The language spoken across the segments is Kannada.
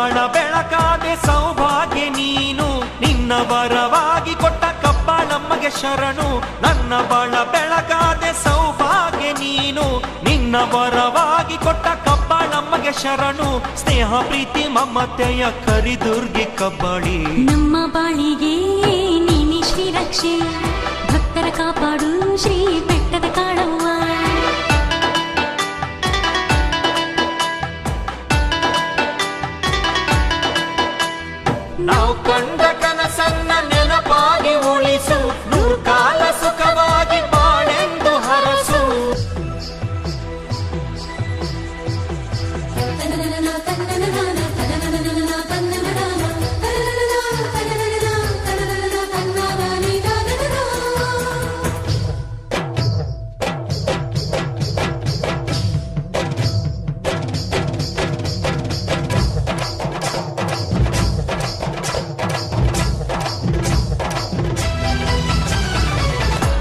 ಬಾಳ ಬೆಳಕಾದೆ ಸೌಭಾಗ್ಯ ನೀನು, ನಿನ್ನ ವರವಾಗಿ ಕೊಟ್ಟ ಕಬ್ಬಾಳಮ್ಮಗೆ ಶರಣು. ನನ್ನ ಬಾಳ ಬೆಳಕಾದೆ ಸೌಭಾಗ್ಯ ನೀನು, ನಿನ್ನ ವರವಾಗಿ ಕೊಟ್ಟ ಕಬ್ಬಾಳಮ್ಮಗೆ ಶರಣು. ಸ್ನೇಹ ಪ್ರೀತಿ ಮಮತೆಯ ಕರಿದುರ್ಗಿ ಕಬ್ಬಾಳಿ. ನಮ್ಮ ಬಾಳಿಗೆ ನೀನೆ ಶ್ರೀರಕ್ಷೆ, ಭಕ್ತರ ಕಾಪಾಡು ಶ್ರೀ ಬೆಟ್ಟದ ಕಾಳವ್ವ. ನಾವು ಕಂಡ ಕನಸನ್ನ ನೆನಪಾಗಿ ಉಳಿಸು, ನೂರು ಕಾಲ ಸುಖವಾಗಿ ಬಾಳೆಂದು ಹರಸು.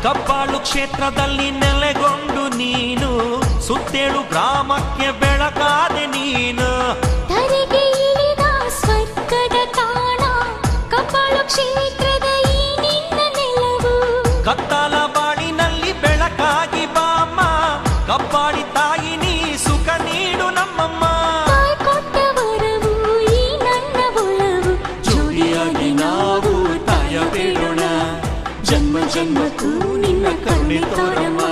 ಕಬ್ಬಾಳು ಕ್ಷೇತ್ರದಲ್ಲಿ ನೆಲೆಗೊಂಡು ನೀನು, ಸುತ್ತೇಳು ಗ್ರಾಮಕ್ಕೆ ಬೆಳಕಾದೆ ನೀನು. ಧರೆಗೆ ಇಳಿದ ಸ್ವರ್ಗದ ತಾಣ ಕಬ್ಬಾಳು ಕ್ಷೇತ್ರದ ಈ ನಿನ್ನ ನೆಲವು. ಕತ್ತಾಲ ಬಾಳಿನಲ್ಲಿ ಬೆಳಕಾಗಿ ಬಾಮ್ಮ, ಕಬ್ಬಾಳಿ ತಾಯಿ ನೀ ಸುಖ ನೀಡು ನಮ್ಮಮ್ಮ. ತಾಯಿ ಕೊಟ್ಟ ವರವು ಈ ನನ್ನ ಒಲವು, ಜೋಡಿಯಾಗಿ ನಾವು ತಾಯ ಬೇಡೋಣ, ಜನ್ಮ ಜನ್ಮಕ್ಕೂ ನಿನ್ನ ಕರುಣೆ ತೋರಮ್ಮ.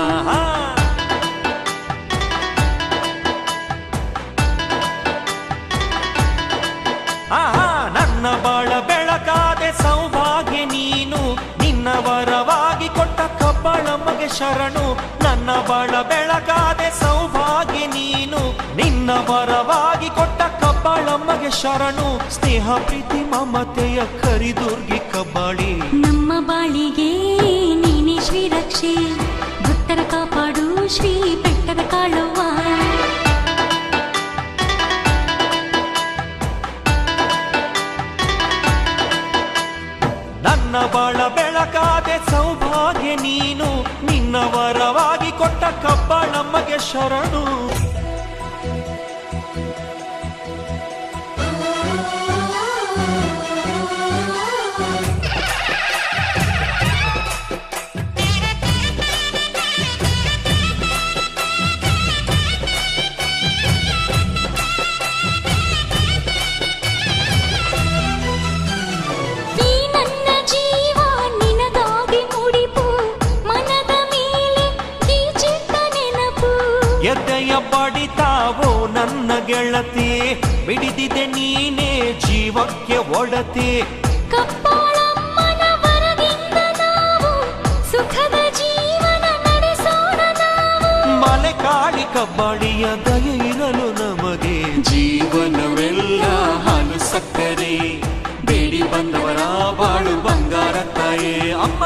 ನನ್ನ ಬಾಳ ಬೆಳಕಾದೆ ಸೌಭಾಗ್ಯ ನೀನು, ನಿನ್ನ ವರವಾಗಿ ಕೊಟ್ಟ ಕಬ್ಬಾಳಮ್ಮಗೆ ಶರಣು. ನನ್ನ ಬಾಳ ಬೆಳಕಾದೆ ಸೌಭಾಗ್ಯ ನೀನು, ನಿನ್ನ ವರವಾಗಿ ಕೊಟ್ಟ ಕಬ್ಬಾಳಮ್ಮಗೆ ಶರಣು. ಸ್ನೇಹ ಪ್ರೀತಿ ಮಮತೆಯ ಕರಿದುರ್ಗಿ ಕಬ್ಬಾಳಿ. ನಮ್ಮ ಬಾಳಿಗೆ ನೀನೆ ಶ್ರೀರಕ್ಷೆ, ಭಕ್ತರ ಕಾಪಾಡು ಶ್ರೀ ಬೆಟ್ಟದ ಕಾಳವ್ವ. ನನ್ನ ಬಾಳ ಬೆಳಕಾದೆ ಸೌಭಾಗ್ಯ ನೀನು, ನಿನ್ನ ವರವಾಗಿ ಕೊಟ್ಟ ಕಬ್ಬಾಳಮ್ಮಗೆ ಶರಣು. ಎದ್ದೆಯ ಬಡಿತಾವೋ ನನ್ನ ಗೆಳತಿ, ಬಿಡಿದಿದೆ ನೀನೇ ಜೀವಕ್ಕೆ ಒಡತಿ. ಕಬ್ಬಾಳಮ್ಮನ ವರದಿಂದ ನಾವು ಸುಖದ ಜೀವನ ನಡೆಸೋಣ ನಾವು. ಮಲೆ ಕಾಳಿ ಕಬ್ಬಾಳಿಯ ದಯೆ ಇರಲು ನಮಗೆ, ಜೀವನವೆಲ್ಲ ಹಾಲು ಸಕ್ಕರೆ. ಬೇಡಿ ಬಂದವರ ಬಾಳು ಬಂಗಾರ ತಾಯೇ ಅಮ್ಮ.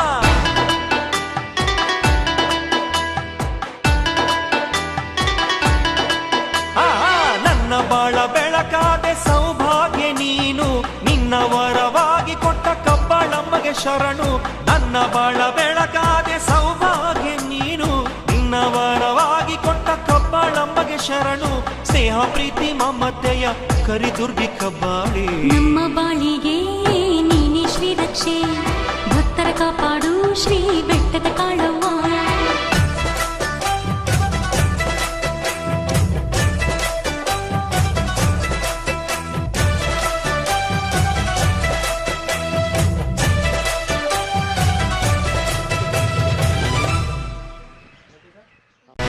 ನನ್ನ ಬಾಳ ಬೆಳಕಾದೆ ಸೌಭಾಗ್ಯ ನೀನು, ನಿನ್ನ ವರವಾಗಿ ಕೊಟ್ಟ ಕಬ್ಬಾಳಮ್ಮಗೆ ಶರಣು. ನನ್ನ ಬಾಳ ಬೆಳಕಾದೆ ಸೌಭಾಗ್ಯ ನೀನು, ನಿನ್ನ ವರವಾಗಿ ಕೊಟ್ಟ ಕಬ್ಬಾಳಮ್ಮಗೆ ಶರಣು. ಸ್ನೇಹ ಪ್ರೀತಿ ಮಮತೆಯ ಕರಿದುರ್ಗಿ ಕಬ್ಬಾಳಿ. ನಮ್ಮ ಬಾಳಿಗೆ ನೀನೆ ಶ್ರೀರಕ್ಷೆ, ಭಕ್ತರ ಕಾಪಾಡು ಶ್ರೀ ಬೆಟ್ಟದ ಕಾಳವ್ವ.